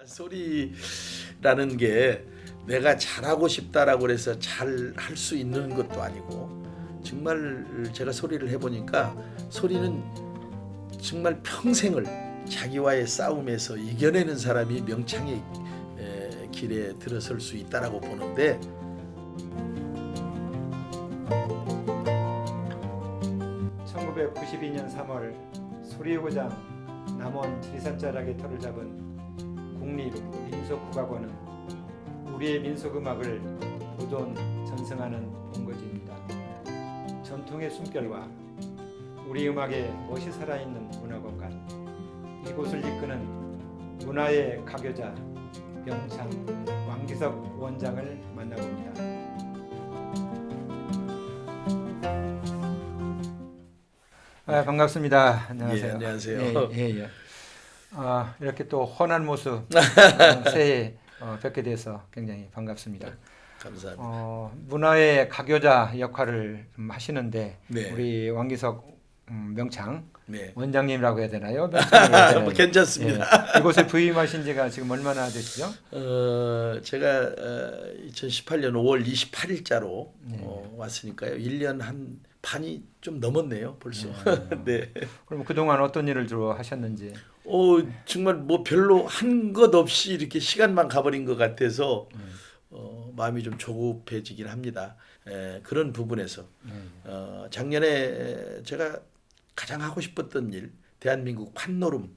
소리라는 게 내가 잘하고 싶다라고 해서 잘 할 수 있는 것도 아니고, 정말 제가 소리를 해보니까 소리는 정말 평생을 자기와의 싸움에서 이겨내는 사람이 명창의 길에 들어설 수 있다라고 보는데, 1992년 3월 소리의 고장 남원 지리산자락의 터를 잡은 국립민속국악원은 우리의 민속음악을 보존 전승하는 본거지입니다. 전통의 숨결과 우리 음악의 멋이 살아있는 문화공간, 이곳을 이끄는 문화의 가교자 명창 왕기석 원장을 만나봅니다. 반갑습니다. 안녕하세요. 예, 안녕하세요. 예. 이렇게 또 훤한 모습 새해 뵙게 돼서 굉장히 반갑습니다. 감사합니다. 문화의 가교자 역할을 좀 하시는데, 네. 우리 왕기석 명창 네. 원장님이라고 해야 되나요? 명창이라고 해야 되나요? 괜찮습니다. 예. 이곳에 부임하신 지가 지금 얼마나 되시죠? 제가 2018년 5월 28일자로 네. 왔으니까요. 1년 한 반이 좀 넘었네요, 벌써. 네. 그럼 그동안 어떤 일을 주로 하셨는지? 정말 뭐 별로 한 것 없이 이렇게 시간만 가버린 것 같아서 마음이 좀 조급해지긴 합니다. 그런 부분에서 작년에 제가 가장 하고 싶었던 일, 대한민국 판노름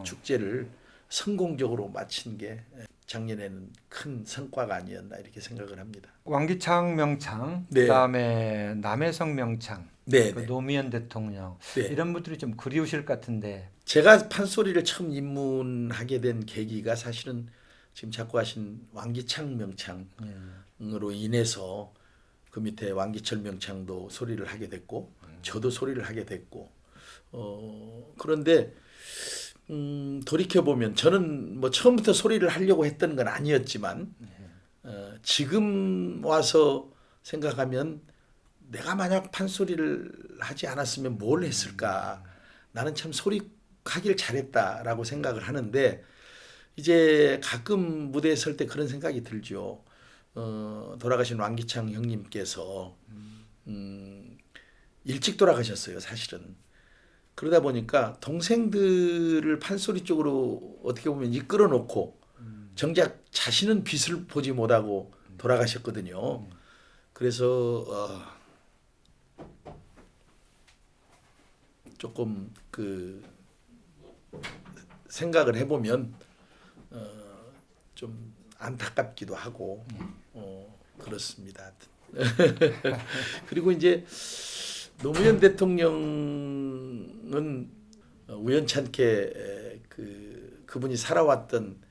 축제를 성공적으로 마친 게 작년에는 큰 성과가 아니었나 이렇게 생각을 합니다. 왕기창 명창, 네. 그다음에 남해성 명창, 네, 그 네. 노무현 대통령, 네. 이런 분들이 좀 그리우실 것 같은데. 제가 판소리를 처음 입문하게 된 계기가 사실은 지금 자꾸 하신 왕기창 명창으로 인해서 그 밑에 왕기철 명창도 소리를 하게 됐고, 저도 소리를 하게 됐고, 그런데 돌이켜 보면 저는 뭐 처음부터 소리를 하려고 했던 건 아니었지만, 지금 와서 생각하면 내가 만약 판소리를 하지 않았으면 뭘 했을까? 나는 참 소리 하길 잘했다라고 생각을 하는데, 이제 가끔 무대에 설 때 그런 생각이 들죠. 돌아가신 왕기창 형님께서 일찍 돌아가셨어요, 사실은. 그러다 보니까 동생들을 판소리 쪽으로 어떻게 보면 이끌어 놓고 정작 자신은 빛을 보지 못하고 돌아가셨거든요. 그래서 조금 그 생각을 해보면 좀 안타깝기도 하고 그렇습니다. 그리고 이제 노무현 대통령은 우연찮게 그분이 살아왔던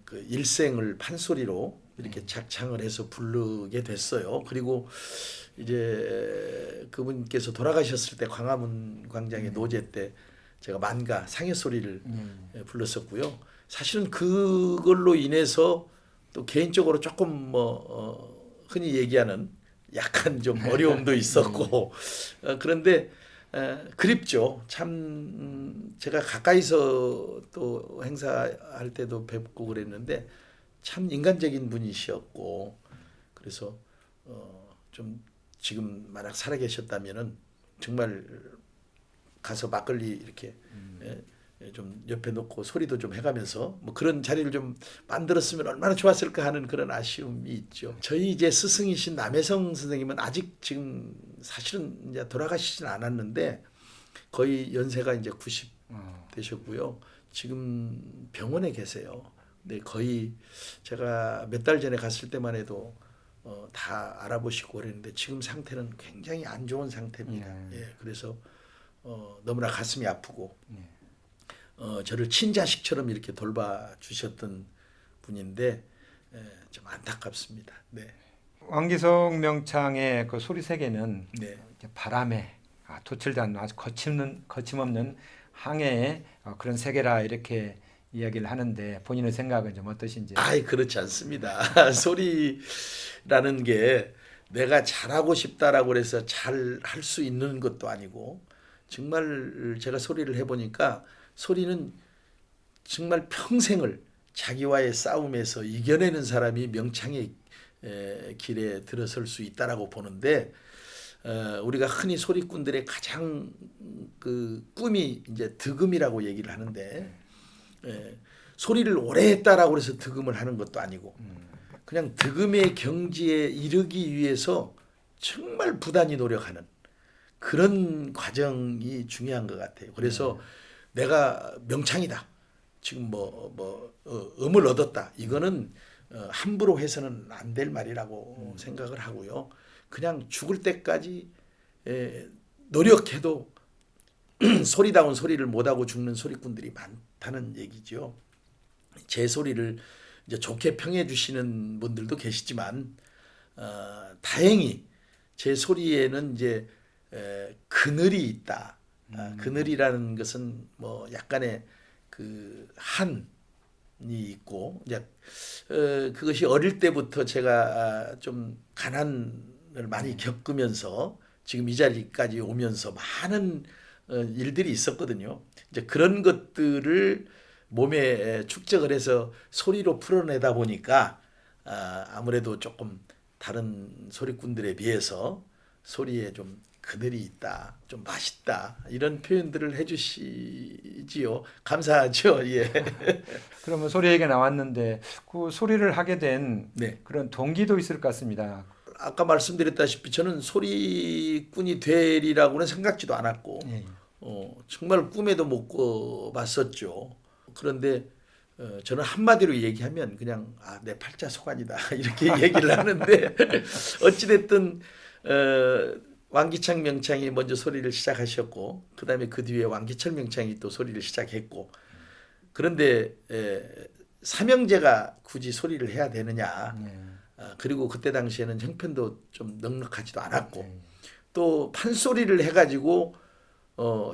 그 일생을 판소리로 이렇게 작창을 해서 부르게 됐어요. 그리고 이제 그분께서 돌아가셨을 때 광화문 광장의 노제 때 제가 만가 상해소리를 불렀었고요. 사실은 그걸로 인해서 또 개인적으로 조금 뭐 흔히 얘기하는 약간 좀 어려움도 있었고, 그런데 그립죠. 참 제가 가까이서 또 행사할 때도 뵙고 그랬는데 참 인간적인 분이셨고, 그래서 좀 지금 만약 살아계셨다면은 정말 가서 막걸리 이렇게 좀 옆에 놓고 소리도 좀 해가면서 뭐 그런 자리를 좀 만들었으면 얼마나 좋았을까 하는 그런 아쉬움이 있죠. 저희 이제 스승이신 남해성 선생님은 아직 지금 사실은 이제 돌아가시진 않았는데 거의 연세가 이제 90 되셨고요. 지금 병원에 계세요. 근데 거의 제가 몇 달 전에 갔을 때만 해도 다 알아보시고 그랬는데 지금 상태는 굉장히 안 좋은 상태입니다. 그래서 너무나 가슴이 아프고 저를 친자식처럼 이렇게 돌봐주셨던 분인데 좀 안타깝습니다. 네. 왕기석 명창의 그 소리 세계는 네. 바람에 도출된 아주 거침없는 항해의 그런 세계라 이렇게 이야기를 하는데, 본인의 생각은 좀 어떠신지? 그렇지 않습니다. 소리라는 게 내가 잘하고 싶다라고 해서 잘 할 수 있는 것도 아니고, 정말 제가 소리를 해보니까 소리는 정말 평생을 자기와의 싸움에서 이겨내는 사람이 명창의 길에 들어설 수 있다라고 보는데, 우리가 흔히 소리꾼들의 가장 그 꿈이 이제 득음이라고 얘기를 하는데, 소리를 오래 했다라고 해서 득음을 하는 것도 아니고, 그냥 득음의 경지에 이르기 위해서 정말 부단히 노력하는 그런 과정이 중요한 것 같아요. 그래서 내가 명창이다, 지금 음을 얻었다, 이거는 함부로 해서는 안 될 말이라고 생각을 하고요. 그냥 죽을 때까지 노력해도 소리다운 소리를 못하고 죽는 소리꾼들이 많다는 얘기죠. 제 소리를 이제 좋게 평해 주시는 분들도 계시지만, 다행히 제 소리에는 이제 그늘이 있다. 그늘이라는 것은 뭐 약간의 그 한이 있고, 이제 그것이 어릴 때부터 제가 좀 가난을 많이 겪으면서 지금 이 자리까지 오면서 많은 일들이 있었거든요. 이제 그런 것들을 몸에 축적을 해서 소리로 풀어내다 보니까 아무래도 조금 다른 소리꾼들에 비해서 소리에 좀 그늘이 있다, 좀 맛있다, 이런 표현들을 해주시지요. 감사하죠. 예. 그러면 소리 얘기가 나왔는데 그 소리를 하게 된 네. 그런 동기도 있을 것 같습니다. 아까 말씀드렸다시피 저는 소리꾼이 되리라고는 생각지도 않았고, 예. 정말 꿈에도 못 꿔봤었죠. 그런데 저는 한마디로 얘기하면 그냥 내 팔자 소관이다 이렇게 얘기를 하는데, 어찌됐든 왕기창 명창이 먼저 소리를 시작하셨고, 그다음에 그 뒤에 왕기철 명창이 또 소리를 시작했고, 그런데 삼형제가 굳이 소리를 해야 되느냐. 그리고 그때 당시에는 형편도 좀 넉넉하지도 않았고, 또 판소리를 해가지고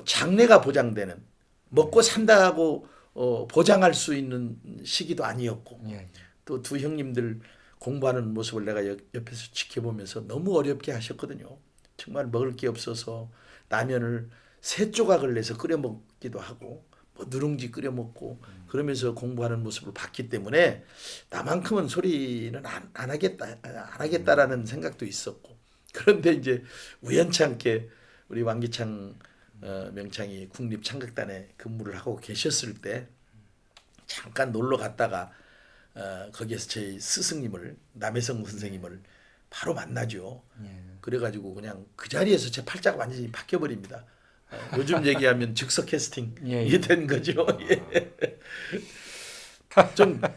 장래가 보장되는, 먹고 산다고 보장할 수 있는 시기도 아니었고, 또 두 형님들 공부하는 모습을 내가 옆에서 지켜보면서 너무 어렵게 하셨거든요. 정말 먹을 게 없어서 라면을 3조각을 내서 끓여 먹기도 하고, 뭐 누룽지 끓여 먹고 그러면서 공부하는 모습을 봤기 때문에 나만큼은 소리는 안 하겠다라는 생각도 있었고, 그런데 이제 우연찮게 우리 왕기창 명창이 국립창극단에 근무를 하고 계셨을 때 잠깐 놀러 갔다가 거기에서 제 스승님을, 남해성 선생님을 바로 만나죠. 그래가지고 그냥 그 자리에서 제 팔자가 완전히 바뀌어버립니다. 요즘 얘기하면 즉석 캐스팅이 된 거죠.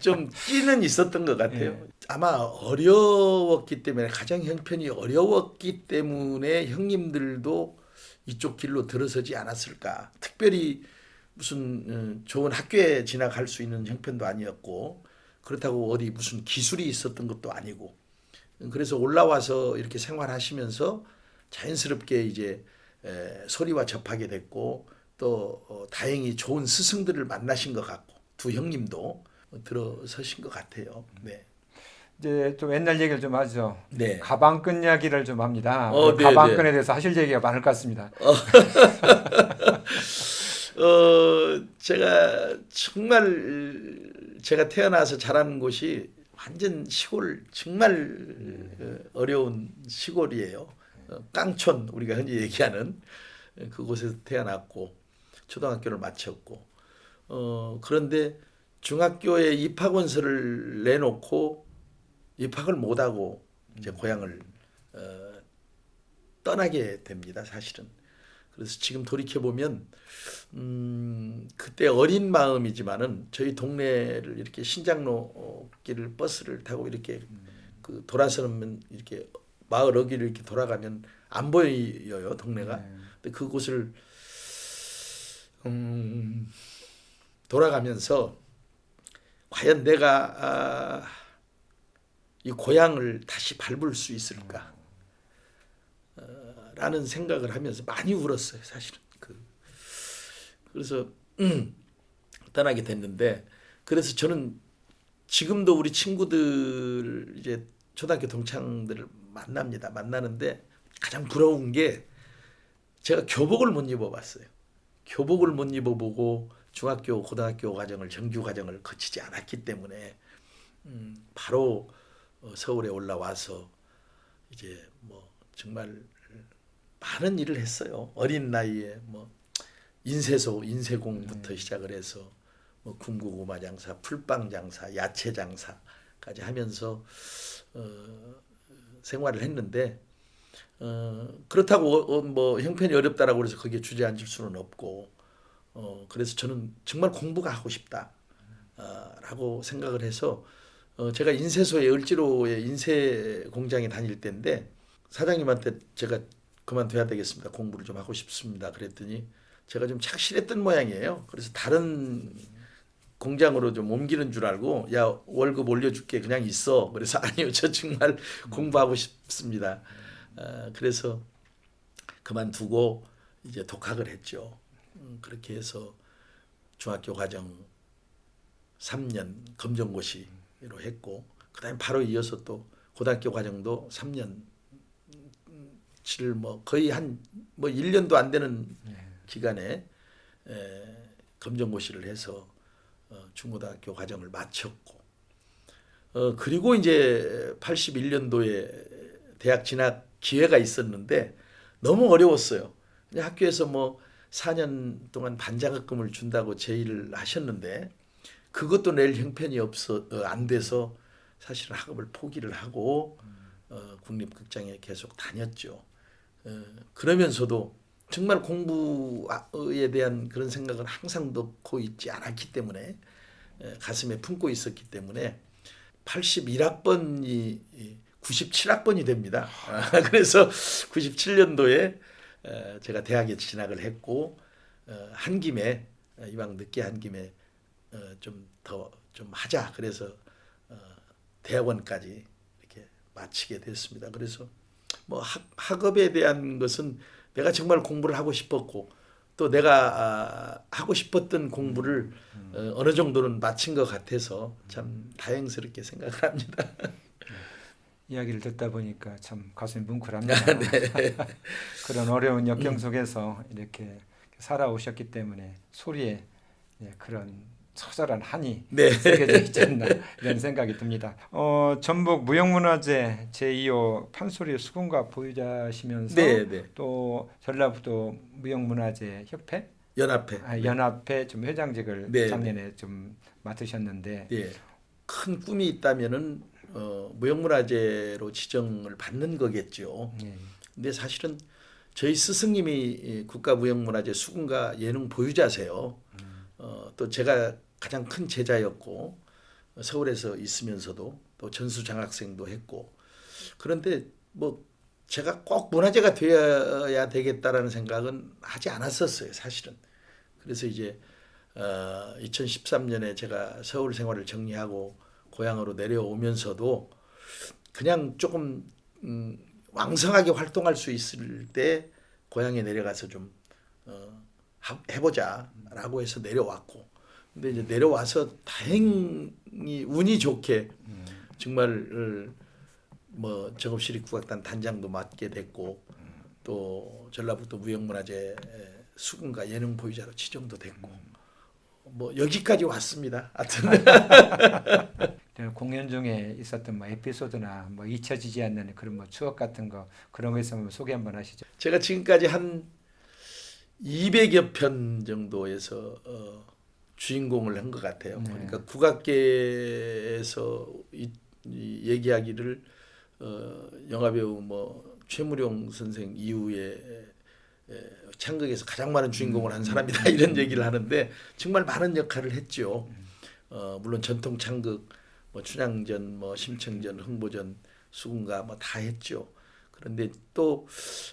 좀 끼는 있었던 것 같아요. 아마 어려웠기 때문에, 가정 형편이 어려웠기 때문에 형님들도 이쪽 길로 들어서지 않았을까. 특별히 무슨 좋은 학교에 진학할 수 있는 형편도 아니었고, 그렇다고 어디 무슨 기술이 있었던 것도 아니고, 그래서 올라와서 이렇게 생활하시면서 자연스럽게 이제 소리와 접하게 됐고, 또 다행히 좋은 스승들을 만나신 것 같고, 두 형님도 들어서신 것 같아요. 네. 이제 좀 옛날 얘기를 좀 하죠. 네. 가방끈 이야기를 좀 합니다. 네, 가방끈에 네. 대해서 하실 얘기가 많을 것 같습니다. 제가 정말 제가 태어나서 자란 곳이 완전 시골, 정말 어려운 시골이에요. 깡촌, 우리가 흔히 얘기하는 그곳에서 태어났고 초등학교를 마쳤고, 그런데 중학교에 입학원서를 내놓고 입학을 못하고 이제 고향을 떠나게 됩니다, 사실은. 그래서 지금 돌이켜 보면 그때 어린 마음이지만은 저희 동네를 이렇게 신장로 길을 버스를 타고 이렇게 그 돌아서면 이렇게 마을 어귀를 이렇게 돌아가면 안 보여요, 동네가. 근데 그곳을 돌아가면서 과연 내가 이 고향을 다시 밟을 수 있을까? 라는 생각을 하면서 많이 울었어요, 사실은. 그래서 떠나게 됐는데, 그래서 저는 지금도 우리 친구들, 이제 초등학교 동창들을 만나는데 가장 부러운 게 제가 교복을 못 입어봤어요. 교복을 못 입어보고 중학교, 고등학교 과정을 정규 과정을 거치지 않았기 때문에 바로 서울에 올라와서 이제 뭐 정말 많은 일을 했어요. 어린 나이에 뭐 인쇄공부터 시작을 해서 뭐 군고구마 장사, 풀빵 장사, 야채 장사까지 하면서 생활을 했는데 그렇다고 뭐 형편이 어렵다라고 해서 거기에 주저앉을 수는 없고 그래서 저는 정말 공부가 하고 싶다 라고 생각을 해서 제가 인쇄소에 을지로에 인쇄 공장에 다닐 때인데 사장님한테 제가 그만둬야 되겠습니다. 공부를 좀 하고 싶습니다. 그랬더니 제가 좀 착실했던 모양이에요. 그래서 다른 공장으로 좀 옮기는 줄 알고 야 월급 올려줄게 그냥 있어. 그래서 아니요 저 정말 공부하고 싶습니다. 그래서 그만두고 이제 독학을 했죠. 그렇게 해서 중학교 과정 3년 검정고시로 했고 그다음에 바로 이어서 또 고등학교 과정도 3년 를 뭐 거의 한 뭐 1년도 안 되는 기간에 검정고시를 해서 중고등학교 과정을 마쳤고 그리고 이제 81년도에 대학 진학 기회가 있었는데 너무 어려웠어요. 그냥 학교에서 뭐 4년 동안 반장학금을 준다고 제의를 하셨는데 그것도 낼 형편이 안 돼서 사실은 학업을 포기를 하고 국립극장에 계속 다녔죠. 그러면서도 정말 공부에 대한 그런 생각은 항상 넣고 있지 않았기 때문에 가슴에 품고 있었기 때문에 81학번이 97학번이 됩니다. 그래서 97년도에 제가 대학에 진학을 했고 한 김에 이왕 늦게 한 김에 좀 더 좀 하자. 그래서 대학원까지 이렇게 마치게 됐습니다. 그래서 뭐 학업에 대한 것은 내가 정말 공부를 하고 싶었고 또 내가 하고 싶었던 공부를 어느 정도는 마친 것 같아서 참 다행스럽게 생각을 합니다. 이야기를 듣다 보니까 참 가슴이 뭉클합니다. 네. 그런 어려운 역경 속에서 이렇게 살아오셨기 때문에 소리에 그런 처절한 한이 네. 새겨져 있지 않나 이런 생각이 듭니다. 전북 무형문화재 제2호 판소리 수군가 보유자시면서 네, 네. 또 전라북도 무형문화재 협회 연합회. 연합회 좀 회장직을 네, 작년에 좀 맡으셨는데 네. 큰 꿈이 있다면은 무형문화재로 지정을 받는 거겠죠. 예, 근데 사실은 저희 스승님이 국가무형문화재 수군가 예능 보유자세요. 또 제가 가장 큰 제자였고 서울에서 있으면서도 또 전수장학생도 했고 그런데 뭐 제가 꼭 문화재가 되어야 되겠다라는 생각은 하지 않았었어요, 사실은. 그래서 이제 2013년에 제가 서울 생활을 정리하고 고향으로 내려오면서도 그냥 조금 왕성하게 활동할 수 있을 때 고향에 내려가서 좀 해보자라고 해서 내려왔고, 근데 이제 내려와서 다행히 운이 좋게 정말 뭐 정읍시립국악단 단장도 맡게 됐고 또 전라북도 무형문화재 수군가 예능 보유자로 지정도 됐고 뭐 여기까지 왔습니다. 하여튼 공연 중에 있었던 뭐 에피소드나 뭐 잊혀지지 않는 그런 뭐 추억 같은 거 그런 거 있으면 소개 한번 하시죠. 제가 지금까지 한 200여 편 정도에서 주인공을 한 것 같아요. 네. 그러니까 국악계에서 이 얘기하기를 영화배우 뭐 최무룡 선생 이후에 창극에서 가장 많은 주인공을 한 사람이다 이런 얘기를 하는데 정말 많은 역할을 했죠. 물론 전통 창극, 뭐 춘향전, 뭐 심청전, 흥보전, 수군가 뭐 다 했죠. 그런데 또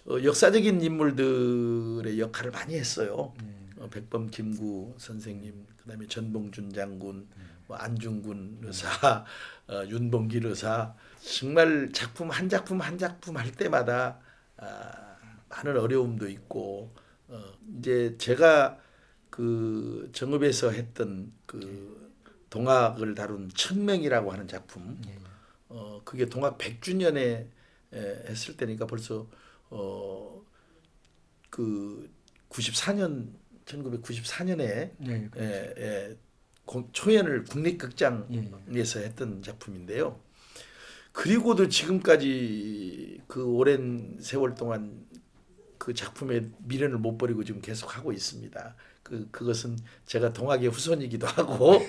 역사적인 인물들의 역할을 많이 했어요. 백범 김구 선생님, 그다음에 전봉준 장군, 뭐 안중근 의사, 윤봉길 의사 정말 작품 한 작품 할 때마다 많은 어려움도 있고 이제 제가 그 정읍에서 했던 그 동학을 다룬 천명이라고 하는 작품 그게 동학 100주년에 했을 때니까 벌써 그 94년 1994년에 네, 초연을 국립극장에서 예. 했던 작품인데요. 그리고도 지금까지 그 오랜 세월 동안 그 작품의 미련을 못 버리고 지금 계속 하고 있습니다. 그것은 제가 동학의 후손이기도 하고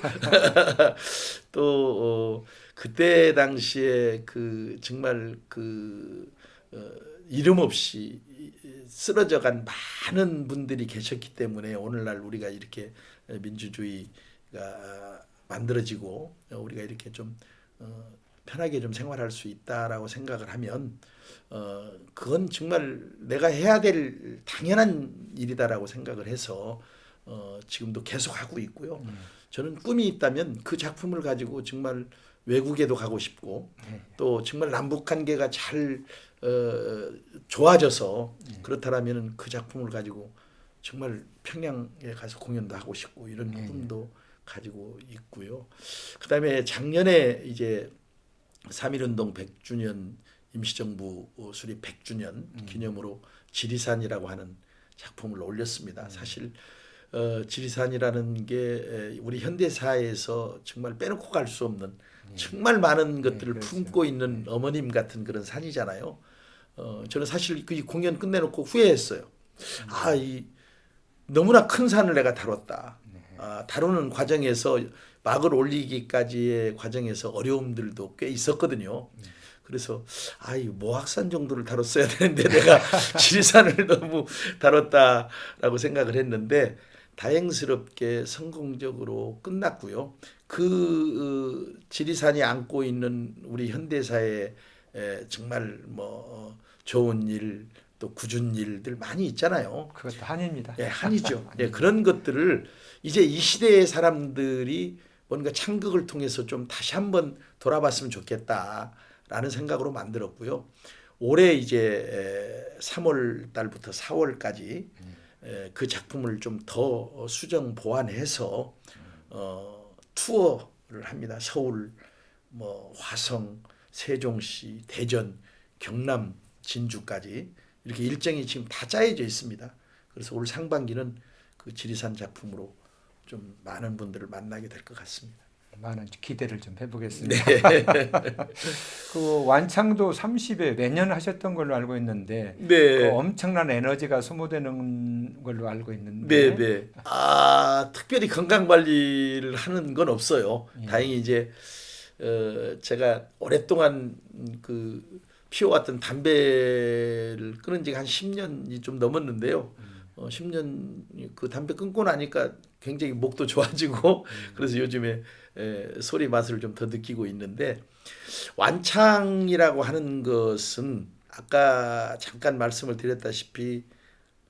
또 그때 당시에 그 정말 이름 없이 쓰러져간 많은 분들이 계셨기 때문에 오늘날 우리가 이렇게 민주주의가 만들어지고 우리가 이렇게 좀 편하게 좀 생활할 수 있다라고 생각을 하면 그건 정말 내가 해야 될 당연한 일이다라고 생각을 해서 지금도 계속 하고 있고요. 저는 꿈이 있다면 그 작품을 가지고 정말 외국에도 가고 싶고 또 정말 남북 관계가 잘 좋아져서 그렇다라면 그 작품을 가지고 정말 평양에 가서 공연도 하고 싶고 이런 꿈도 가지고 있고요. 그다음에 작년에 이제 3.1운동 100주년 임시정부 수립 100주년 기념으로 지리산이라고 하는 작품을 올렸습니다. 사실 지리산이라는 게 우리 현대사에서 정말 빼놓고 갈 수 없는 정말 많은 것들을 그렇죠. 품고 있는 어머님 같은 그런 산이잖아요. 저는 사실 그 공연 끝내놓고 후회했어요. 이 너무나 큰 산을 내가 다뤘다. 다루는 과정에서 막을 올리기까지의 과정에서 어려움들도 꽤 있었거든요. 그래서 이 모악산 정도를 다뤘어야 되는데 내가 지리산을 너무 다뤘다라고 생각을 했는데 다행스럽게 성공적으로 끝났고요. 그 지리산이 안고 있는 우리 현대사에 정말 좋은 일 또 굳은 일들 많이 있잖아요. 그것도 한입니다. 한이죠. 그런 것들을 이제 이 시대의 사람들이 뭔가 창극을 통해서 좀 다시 한번 돌아봤으면 좋겠다라는 생각으로 만들었고요. 올해 이제 3월 달부터 4월까지 그 작품을 좀 더 수정 보완해서 투어를 합니다. 서울, 화성, 세종시, 대전, 경남, 진주까지 이렇게 일정이 지금 다 짜여져 있습니다. 그래서 올 상반기는 그 지리산 작품으로 좀 많은 분들을 만나게 될 것 같습니다. 많은 기대를 좀 해보겠습니다. 네. 그 완창도 30회 매년 하셨던 걸로 알고 있는데 그 네. 엄청난 에너지가 소모되는 걸로 알고 있는데 네. 특별히 건강 관리를 하는 건 없어요. 다행히 이제 제가 오랫동안 피워왔던 담배를 끊은 지가 한 10년이 좀 넘었는데요. 10년 그 담배 끊고 나니까 굉장히 목도 좋아지고 그래서 요즘에 소리 맛을 좀 더 느끼고 있는데 완창이라고 하는 것은 아까 잠깐 말씀을 드렸다시피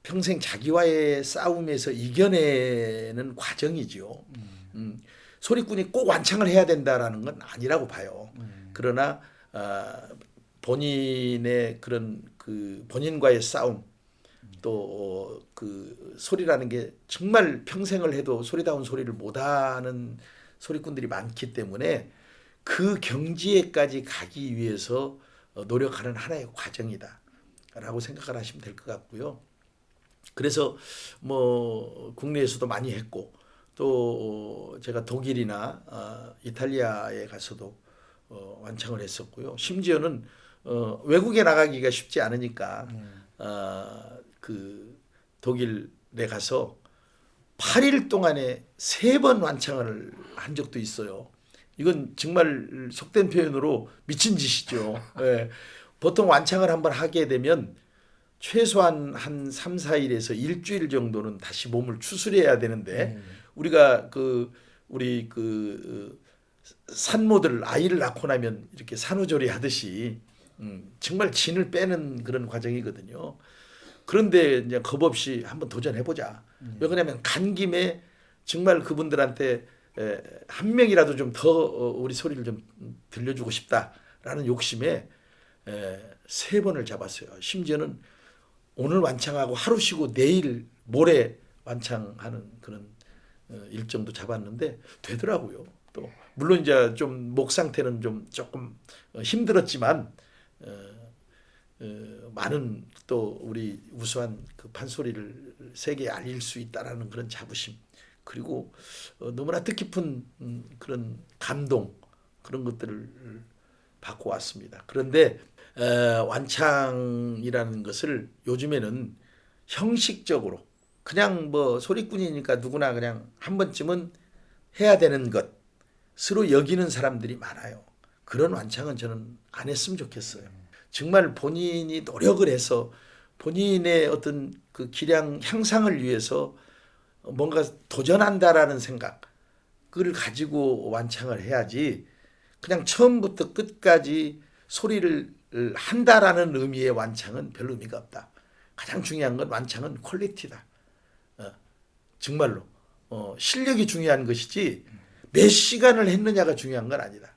평생 자기와의 싸움에서 이겨내는 과정이죠. 소리꾼이 꼭 완창을 해야 된다라는 건 아니라고 봐요. 그러나 본인의 그런 본인과의 싸움 또 소리라는 게 정말 평생을 해도 소리다운 소리를 못하는 소리꾼들이 많기 때문에 그 경지에까지 가기 위해서 노력하는 하나의 과정이다라고 생각을 하시면 될 것 같고요. 그래서 국내에서도 많이 했고 또 제가 독일이나 이탈리아에 가서도 완창을 했었고요. 심지어는 외국에 나가기가 쉽지 않으니까 독일에 가서 8일 동안에 3번 완창을 한 적도 있어요. 이건 정말 속된 표현으로 미친 짓이죠. 보통 완창을 한번 하게 되면 최소한 한 3, 4일에서 일주일 정도는 다시 몸을 추스려야 되는데 우리가 우리 산모들 아이를 낳고 나면 이렇게 산후조리 하듯이 정말 진을 빼는 그런 과정이거든요. 그런데 이제 겁 없이 한번 도전해 보자. 왜 그러냐면 간 김에 정말 그분들한테 한 명이라도 좀 더 우리 소리를 좀 들려주고 싶다라는 욕심에 3번을 잡았어요. 심지어는 오늘 완창하고 하루 쉬고 내일 모레 완창하는 그런 일정도 잡았는데 되더라고요. 또 물론 이제 좀 목 상태는 좀 조금 힘들었지만 많은 또 우리 우수한 그 판소리를 세계에 알릴 수 있다라는 그런 자부심, 그리고 너무나 뜻깊은 그런 감동, 그런 것들을 받고 왔습니다. 그런데 완창이라는 것을 요즘에는 형식적으로 그냥 뭐 소리꾼이니까 누구나 그냥 한 번쯤은 해야 되는 것으로 여기는 사람들이 많아요. 그런 완창은 저는 안 했으면 좋겠어요. 정말 본인이 노력을 해서 본인의 어떤 그 기량 향상을 위해서 뭔가 도전한다라는 생각을 가지고 완창을 해야지, 그냥 처음부터 끝까지 소리를 한다라는 의미의 완창은 별 의미가 없다. 가장 중요한 건 완창은 퀄리티다. 정말로 실력이 중요한 것이지 몇 시간을 했느냐가 중요한 건 아니다.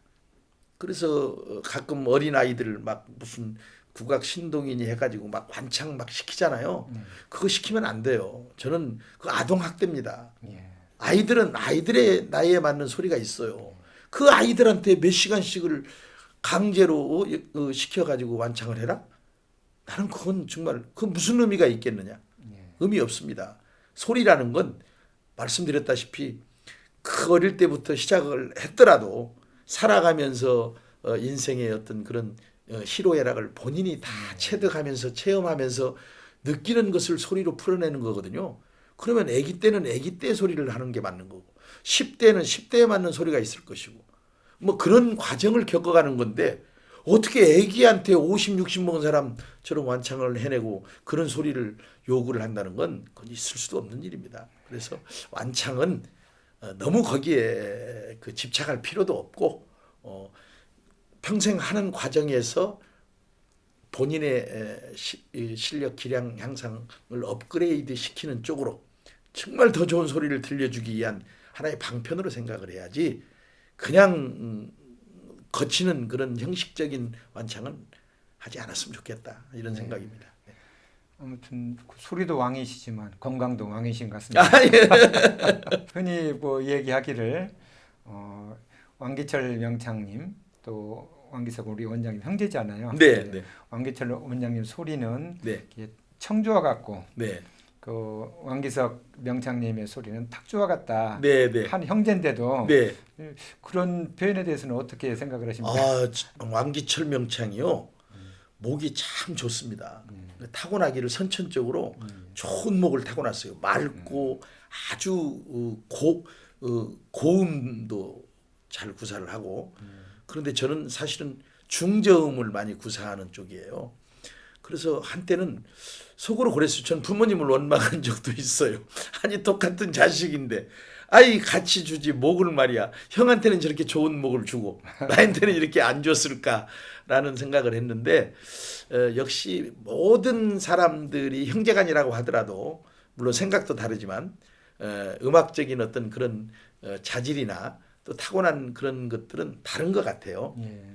그래서 가끔 어린 아이들 막 무슨 국악 신동인이 해가지고 막 완창 막 시키잖아요. 그거 시키면 안 돼요. 저는 그 아동 학대입니다. 예. 아이들은 아이들의 나이에 맞는 소리가 있어요. 그 아이들한테 몇 시간씩을 강제로 시켜가지고 완창을 해라? 나는 그건 정말 그 무슨 의미가 있겠느냐? 의미 없습니다. 소리라는 건 말씀드렸다시피 그 어릴 때부터 시작을 했더라도 살아가면서 인생의 어떤 그런 희로애락을 본인이 다 체득하면서 체험하면서 느끼는 것을 소리로 풀어내는 거거든요. 그러면 아기 때는 아기 때 소리를 하는 게 맞는 거고 10대는 10대에 맞는 소리가 있을 것이고 뭐 그런 과정을 겪어가는 건데 어떻게 아기한테 50, 60 먹은 사람처럼 완창을 해내고 그런 소리를 요구를 한다는 건 그건 있을 수도 없는 일입니다. 그래서 완창은 너무 거기에 그 집착할 필요도 없고 평생 하는 과정에서 본인의 실력 기량 향상을 업그레이드 시키는 쪽으로 정말 더 좋은 소리를 들려주기 위한 하나의 방편으로 생각을 해야지, 그냥 거치는 그런 형식적인 완창은 하지 않았으면 좋겠다, 이런 생각입니다. 아무튼 소리도 왕이시지만 건강도 왕이신 것 같습니다. 흔히 뭐 얘기하기를 왕기철 명창님 또 왕기석 우리 원장님 형제잖아요. 네, 네, 왕기철 원장님 소리는 네, 청주와 같고 네, 그 왕기석 명창님의 소리는 탁주와 같다. 네, 네, 한 형제인데도 네. 그런 표현에 대해서는 어떻게 생각을 하십니까? 왕기철 명창이요. 목이 참 좋습니다. 타고나기를 선천적으로 좋은 목을 타고났어요. 맑고 아주 고음도 잘 구사를 하고, 그런데 저는 사실은 중저음을 많이 구사하는 쪽이에요. 그래서 한때는 속으로 그랬어요. 전 부모님을 원망한 적도 있어요. 아니 똑같은 자식인데 아이 같이 주지 목을 말이야. 형한테는 저렇게 좋은 목을 주고 나한테는 이렇게 안 줬을까라는 생각을 했는데 역시 모든 사람들이 형제간이라고 하더라도 물론 생각도 다르지만 음악적인 어떤 그런 자질이나 또 타고난 그런 것들은 다른 것 같아요. 예.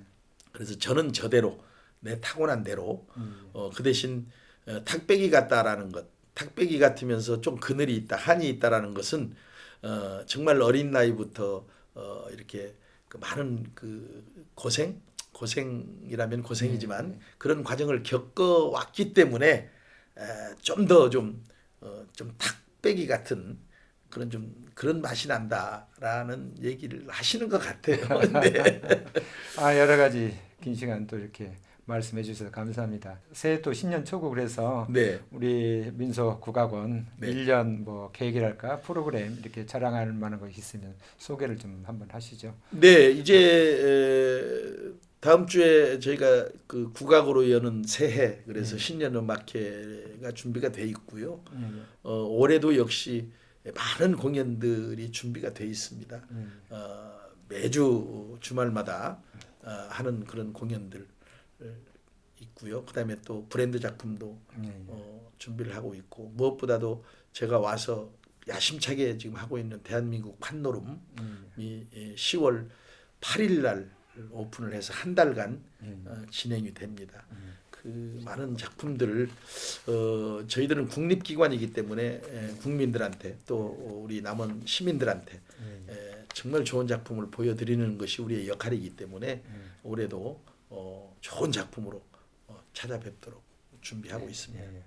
그래서 저는 저대로 내 타고난 대로 그 대신 탁배기 같다라는 것, 탁배기 같으면서 좀 그늘이 있다, 한이 있다라는 것은 정말 어린 나이부터 이렇게 그 많은 그 고생이라면 고생이지만 그런 과정을 겪어왔기 때문에 좀 더 좀 탁배기 같은 그런 맛이 난다라는 얘기를 하시는 것 같아요. 네. 여러 가지 긴 시간 또 이렇게 말씀해 주셔서 감사합니다. 새해 또 신년 초고 그래서 네. 우리 민속국악원 네. 1년 뭐 계획이랄까 프로그램 이렇게 자랑할 만한 것이 있으면 소개를 좀 한번 하시죠. 네, 이제 다음 주에 저희가 그 국악으로 여는 새해, 그래서 신년 음악회가 준비가 돼 있고요. 올해도 역시 많은 공연들이 준비가 돼 있습니다. 매주 주말마다 하는 그런 공연들 있고요. 그다음에 또 브랜드 작품도 준비를 하고 있고, 무엇보다도 제가 와서 야심차게 지금 하고 있는 대한민국 판노름이 10월 8일 날 오픈을 해서 한 달간 진행이 됩니다. 그 많은 작품들을 저희들은 국립기관이기 때문에 국민들한테 또 우리 남원 시민들한테 정말 좋은 작품을 보여드리는 것이 우리의 역할이기 때문에 올해도 좋은 작품으로 찾아뵙도록 준비하고 있습니다. 예.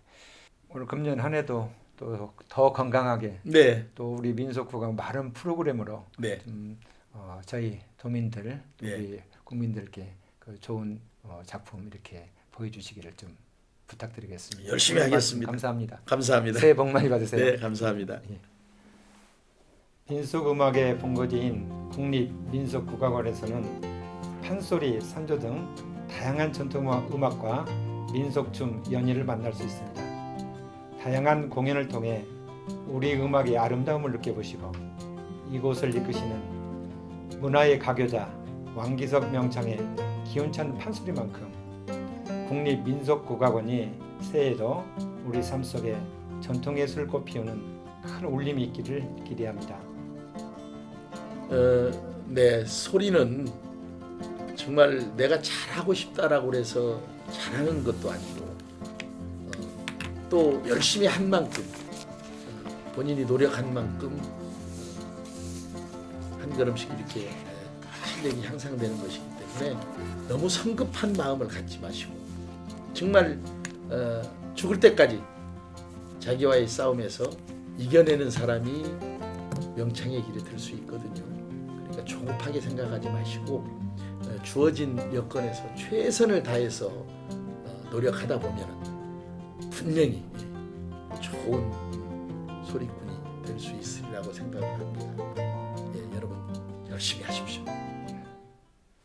오늘 금년 한 해도 또 더 건강하게 네, 또 우리 민속국악 마른 프로그램으로 네, 저희 도민들 또 예. 우리 국민들께 그 좋은 작품 이렇게 보여주시기를 좀 부탁드리겠습니다. 열심히 오늘 말씀 하겠습니다. 감사합니다. 감사합니다. 새해 복 많이 받으세요. 네, 감사합니다. 민속음악의 본거지인 국립민속국악원에서는 판소리, 산조 등 다양한 전통음악과 민속춤, 연희를 만날 수 있습니다. 다양한 공연을 통해 우리 음악의 아름다움을 느껴보시고 이곳을 이끄시는 문화의 가교자 왕기석 명창의 기운찬 판소리만큼 국립민속국악원이 새해에도 우리 삶 속에 전통예술을 꽃피우는 큰 울림이 있기를 기대합니다. 네, 소리는 정말 내가 잘하고 싶다라고 그래서 잘하는 것도 아니고 또 열심히 한 만큼 본인이 노력한 만큼 한 걸음씩 이렇게 실력이 향상되는 것이기 때문에 너무 성급한 마음을 갖지 마시고 정말 죽을 때까지 자기와의 싸움에서 이겨내는 사람이 명창의 길에 들 수 있거든요. 그러니까 조급하게 생각하지 마시고 주어진 여건에서 최선을 다해서 노력하다 보면 분명히 좋은 소리꾼이 될 수 있으리라고 생각을 합니다. 예, 여러분 열심히 하십시오.